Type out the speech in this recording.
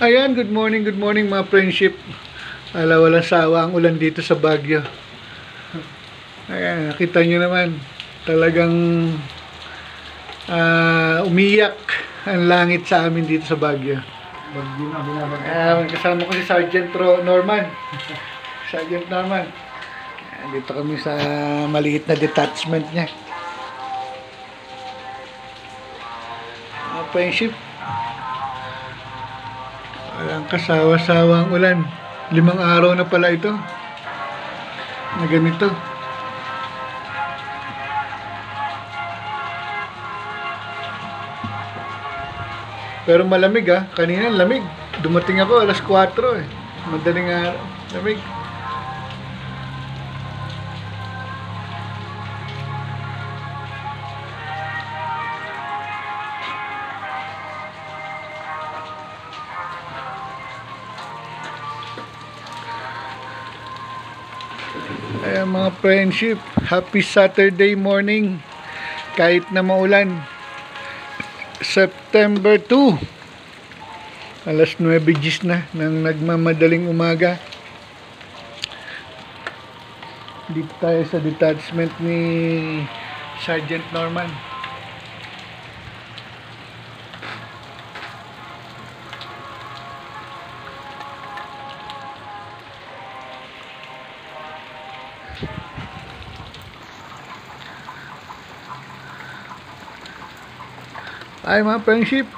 Ayan, good morning mga friendship. Walang sawa ang ulan dito sa Baguio. Ayan, nakita nyo naman, talagang umiyak ang langit sa amin dito sa Baguio. Bagyo na, binabagyo. Kasama ko si Sergeant Norman. Sergeant Norman. Ayan, dito kami sa maliit na detachment niya. Mga friendship, walang kasawa-sawang ulan. 5 araw na pala ito na ganito. Pero malamig kanina lamig. Dumating ako alas 4 eh. Madaling araw, lamig. Ayan mga friendship, happy Saturday morning kahit na maulan. September 2, alas 9:10 na ng nagmamadaling umaga. Dito tayo sa detachment ni Sergeant Norman. Ay mga friendship,